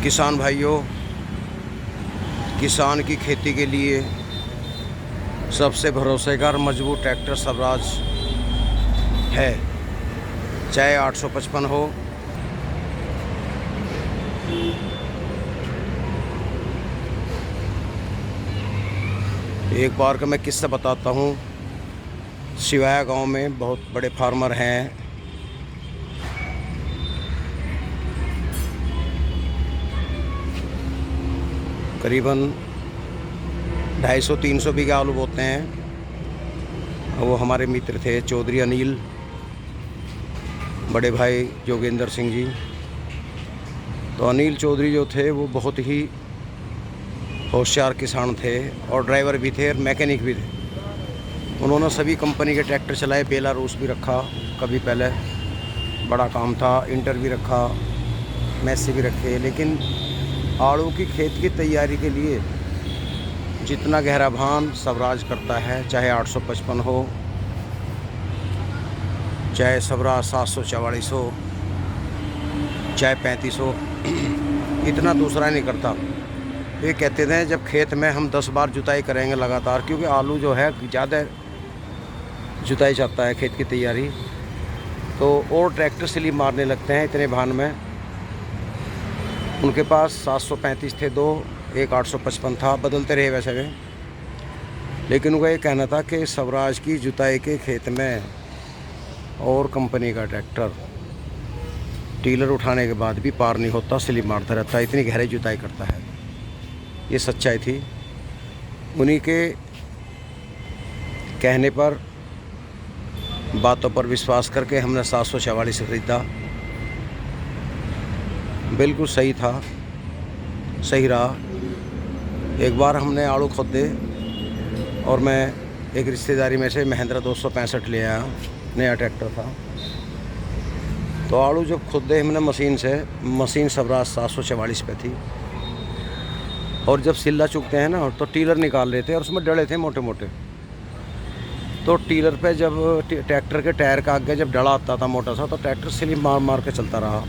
किसान भाइयों, किसान की खेती के लिए सबसे भरोसेगार मजबूत ट्रैक्टर स्वराज है। चाहे 855 हो, एक बार का मैं किस्सा बताता हूँ। सिवाया गांव में बहुत बड़े फार्मर हैं। करीबन 250-300 बीघा आलू बोते हैं। वो हमारे मित्र थे चौधरी अनिल, बड़े भाई जोगेंद्र सिंह जी। तो अनिल चौधरी जो थे वो बहुत ही होशियार किसान थे और ड्राइवर भी थे और मैकेनिक भी थे। उन्होंने सभी कंपनी के ट्रैक्टर चलाए। बेलारूस भी रखा कभी पहले, बड़ा काम था। इंटर भी रखा, मैसी भी रखे। लेकिन आड़ू की खेत की तैयारी के लिए जितना गहरा भान स्वराज करता है, चाहे 855 हो, चाहे स्वराज 744 हो, चाहे 35 हो, इतना दूसरा नहीं करता। ये कहते थे जब खेत में हम 10 बार जुताई करेंगे लगातार, क्योंकि आलू जो है ज़्यादा जुताई चाहता है खेत की तैयारी, तो और ट्रैक्टर स्लिप मारने लगते हैं इतने भान में। उनके पास 735 थे, दो, एक 855 था, बदलते रहे वैसे में। लेकिन उनका ये कहना था कि स्वराज की जुताई के खेत में और कंपनी का ट्रैक्टर टीलर उठाने के बाद भी पार नहीं होता, स्लिप मारता रहता है, इतनी गहरी जुताई करता है। ये सच्चाई थी। उन्हीं के कहने पर, बातों पर विश्वास करके हमने 744 ख़रीदा। बिल्कुल सही था, सही रहा। एक बार हमने आड़ू खोदे और मैं एक रिश्तेदारी में से महिंद्रा 265 ले आया, नया ट्रैक्टर था। तो आड़ू जब खोदे हमने मशीन से, मशीन स्वराज 744 पे थी। और जब सिल्ला चुकते हैं ना, तो टीलर निकाल रहे थे और उसमें डले थे मोटे मोटे। तो टीलर पे जब ट्रैक्टर के टायर का आगे जब डला आता था मोटा सा, तो ट्रैक्टर स्लिप मार मार के चलता रहा।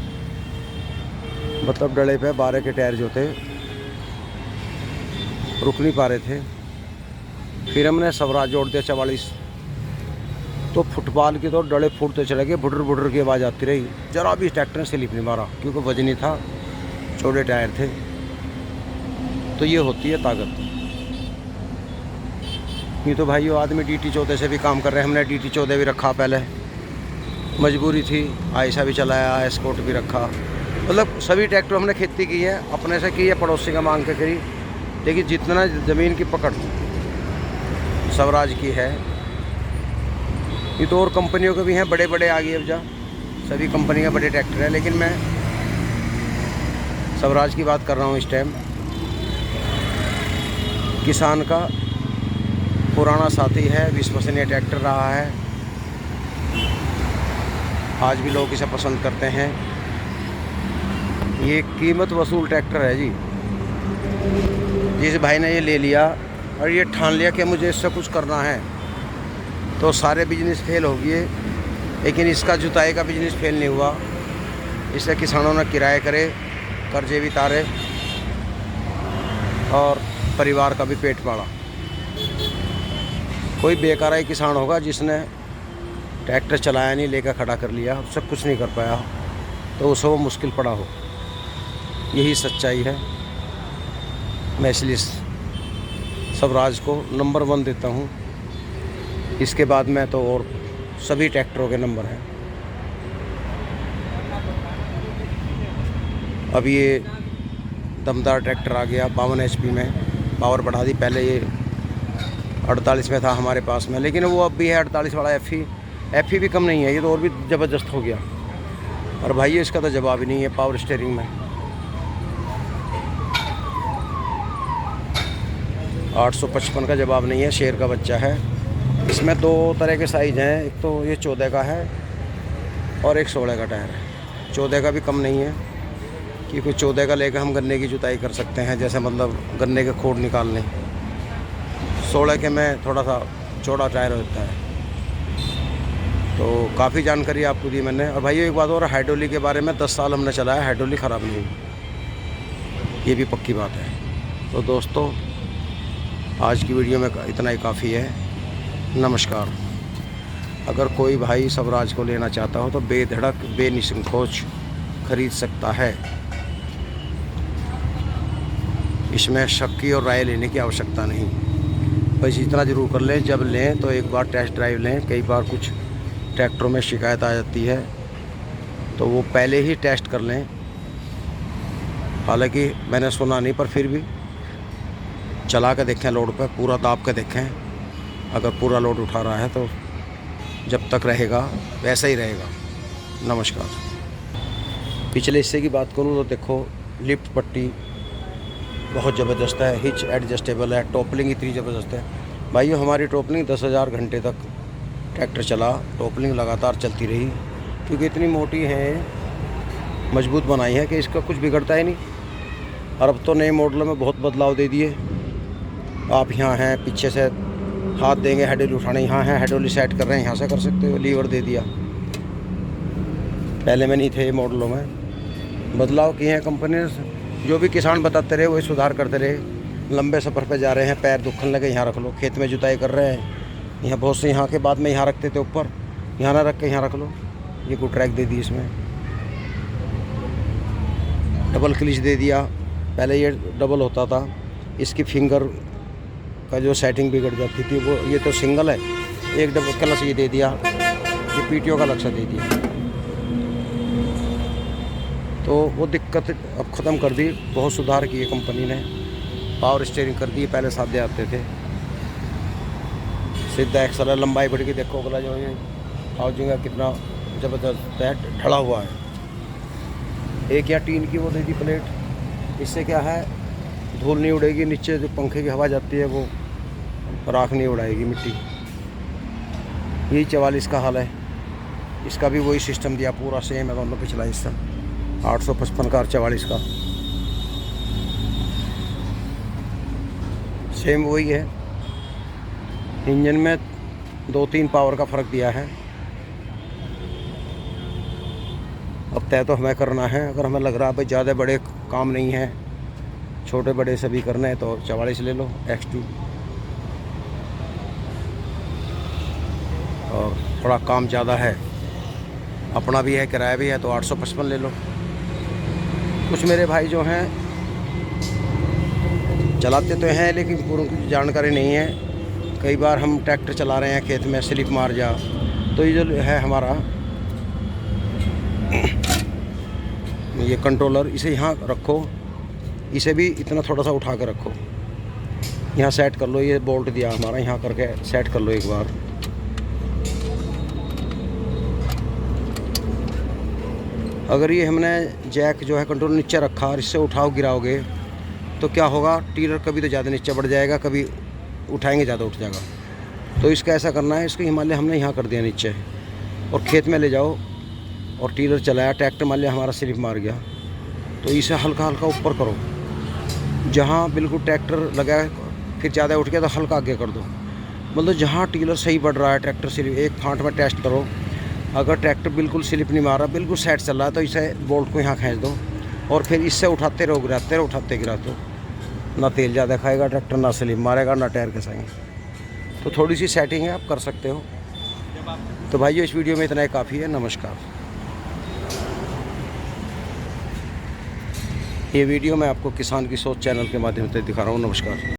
मतलब डले पे 12 के टायर जो थे रुक नहीं पा रहे थे। फिर हमने स्वराज जोड़ दिया 44। तो फुटबॉल की तो डले फूटते चले गए, बुडर बुडर की आवाज़ आती रही। जरा भी ट्रैक्टर ने स्लिप नहीं मारा, क्योंकि वजनी था, छोटे टायर थे। तो ये होती है ताकत। ये तो भाइयों आदमी DT 14 से भी काम कर रहे हैं। हमने DT 14 भी रखा पहले, मजबूरी थी। आयशा भी चलाया, एस्कॉर्ट भी रखा। मतलब सभी ट्रैक्टर हमने खेती की है, अपने से की है, पड़ोसी का मांग के करी। लेकिन जितना ज़मीन की पकड़ स्वराज की है। ये तो और कंपनियों के भी हैं, बड़े बड़े आगे अब जा, सभी कंपनी के बड़े ट्रैक्टर हैं। लेकिन मैं स्वराज की बात कर रहा हूँ इस टाइम। किसान का पुराना साथी है, विश्वसनीय ट्रैक्टर रहा है। आज भी लोग इसे पसंद करते हैं। ये कीमत वसूल ट्रैक्टर है जी। जिस भाई ने ये ले लिया और ये ठान लिया कि मुझे इससे कुछ करना है, तो सारे बिजनेस फेल हो गए। लेकिन इसका जुताई का बिजनेस फेल नहीं हुआ। इससे किसानों ने किराए करे, कर्जे भी तारे और परिवार का भी पेट पाला। कोई बेकारा ही किसान होगा जिसने ट्रैक्टर चलाया नहीं, लेकर खड़ा कर लिया, उससे कुछ नहीं कर पाया, तो उसे वो मुश्किल पड़ा हो। यही सच्चाई है। मैं इसलिए स्वराज को नंबर 1 देता हूँ। इसके बाद में तो और सभी ट्रैक्टरों के नंबर हैं। अब ये दमदार ट्रैक्टर आ गया 52 HP में, पावर बढ़ा दी। पहले ये 48 में था हमारे पास में, लेकिन वो अब भी है 48 वाला FE भी कम नहीं है। ये तो और भी ज़बरदस्त हो गया। और भाई इसका तो जवाब ही नहीं है पावर स्टीयरिंग में। 855 का जवाब नहीं है, शेर का बच्चा है। इसमें 2 तरह के साइज़ हैं। एक तो ये 14 का है और एक 16 का टायर है। 14 का भी कम नहीं है, क्योंकि 14 का लेकर हम गन्ने की जुताई कर सकते हैं, जैसे मतलब गन्ने के खोड निकालने। 16 के में थोड़ा सा चौड़ा टायर होता है। तो काफ़ी जानकारी आपको दी मैंने। और भाई एक बात और, हाइड्रोलिक के बारे में 10 साल हमने चलाया, हाइड्रोलिक ख़राब नहीं हुई। ये भी पक्की बात है। तो दोस्तों आज की वीडियो में इतना ही काफ़ी है। नमस्कार। अगर कोई भाई स्वराज को लेना चाहता हो तो बेधड़क बेनिसंकोच खरीद सकता है। इसमें शक की और राय लेने की आवश्यकता नहीं। बस इतना ज़रूर कर लें, जब लें तो एक बार टेस्ट ड्राइव लें। कई बार कुछ ट्रैक्टरों में शिकायत आ जाती है तो वो पहले ही टेस्ट कर लें। हालांकि मैंने सुना नहीं, पर फिर भी चला के देखें, लोड पर पूरा दाब के देखें। अगर पूरा लोड उठा रहा है तो जब तक रहेगा वैसा ही रहेगा। नमस्कार। पिछले हिस्से की बात करूँ तो देखो, लिफ्ट पट्टी बहुत ज़बरदस्त है, हिच एडजस्टेबल है, टॉपलिंग इतनी ज़बरदस्त है भाइयों। हमारी टॉपलिंग 10,000 घंटे तक ट्रैक्टर चला, टॉपलिंग लगातार चलती रही, क्योंकि इतनी मोटी है, मजबूत बनाई है कि इसका कुछ बिगड़ता ही नहीं। और अब तो नए मॉडलों में बहुत बदलाव दे दिए। आप यहाँ हैं, पीछे से हाथ देंगे हेडोली उठाने, यहाँ है हेडोली सेट कर रहे हैं, यहाँ से कर सकते हो, लीवर दे दिया। पहले में नहीं थे मॉडलों में, बदलाव किए हैं कंपनी ने। जो भी किसान बताते रहे वही सुधार करते रहे। लंबे सफ़र पे जा रहे हैं, पैर दुखने लगे, यहाँ रख लो। खेत में जुताई कर रहे हैं, यहाँ बहुत से यहाँ के बाद में यहाँ रखते थे ऊपर, यहाँ ना रख के यहाँ रख लो। ये को ट्रैक दे दी, इसमें डबल क्लिच दे दिया। पहले ये डबल होता था, इसकी फिंगर का जो सेटिंग बिगड़ जाती थी वो, ये तो सिंगल है, एक डबल क्लच ये दे दिया, ये पीटीओ का लक्ष्य दे दिया। तो वो दिक्कत अब ख़त्म कर दी, बहुत सुधार किए कंपनी ने। पावर स्टीयरिंग कर दी, पहले सादे आते थे। सीधा एक्सल, लंबाई बढ़ गई। देखो अगला जो है हाउसिंग का कितना ज़बरदस्त है, ढला हुआ है। एक या टीन की वो दे दी प्लेट। इससे क्या है, धूल नहीं उड़ेगी, नीचे जो पंखे की हवा जाती है वो राख नहीं उड़ाएगी, मिट्टी। यही 44 का हाल है, इसका भी वही सिस्टम दिया, पूरा सेम है दोनों। पिछला हिस्सा 855 का और 44 का सेम वही है। इंजन में 2-3 पावर का फ़र्क दिया है। अब तय तो हमें करना है। अगर हमें लग रहा है भाई ज़्यादा बड़े काम नहीं है, छोटे बड़े सभी करने हैं, तो 44 ले लो X2। और थोड़ा काम ज़्यादा है, अपना भी है, किराया भी है, तो 855 ले लो। कुछ मेरे भाई जो हैं चलाते तो हैं लेकिन पूरी जानकारी नहीं है। कई बार हम ट्रैक्टर चला रहे हैं, खेत में स्लिप मार जा, तो ये जो है हमारा ये कंट्रोलर, इसे यहाँ रखो, इसे भी इतना थोड़ा सा उठा कर रखो, यहाँ सेट कर लो। ये बोल्ट दिया हमारा, यहाँ करके सेट कर लो एक बार। अगर ये हमने जैक जो है कंट्रोल नीचे रखा और इससे उठाओ गिराओगे तो क्या होगा, टीलर कभी तो ज़्यादा नीचे बढ़ जाएगा, कभी उठाएंगे ज़्यादा उठ जाएगा। तो इसका ऐसा करना है, इसको हिमालय हमने यहाँ कर दिया नीचे, और खेत में ले जाओ और टीलर चलाया, ट्रैक्टर मान लिया हमारा स्लिप मार गया, तो इसे हल्का हल्का ऊपर करो। जहाँ बिल्कुल ट्रैक्टर लगा है, फिर ज़्यादा उठ गया तो हल्का आगे कर दो। मतलब जहाँ टीलर सही बढ़ रहा है, ट्रैक्टर स्लिप एक फांट में टेस्ट करो। अगर ट्रैक्टर बिल्कुल स्लिप नहीं मार रहा, बिल्कुल सेट चल रहा है, तो इसे बोल्ट को यहाँ खींच दो और फिर इससे उठाते रहो, गिराते रहो, उठाते गिराते हो। ना तेल ज़्यादा खाएगा ट्रैक्टर, ना स्लिप मारेगा, ना टायर घिसाएंगे। तो थोड़ी सी सेटिंग है, आप कर सकते हो। तो भाइयों इस वीडियो में इतना ही काफ़ी है। नमस्कार। ये वीडियो मैं आपको किसान की सोच चैनल के माध्यम से दिखा रहा हूँ। नमस्कार।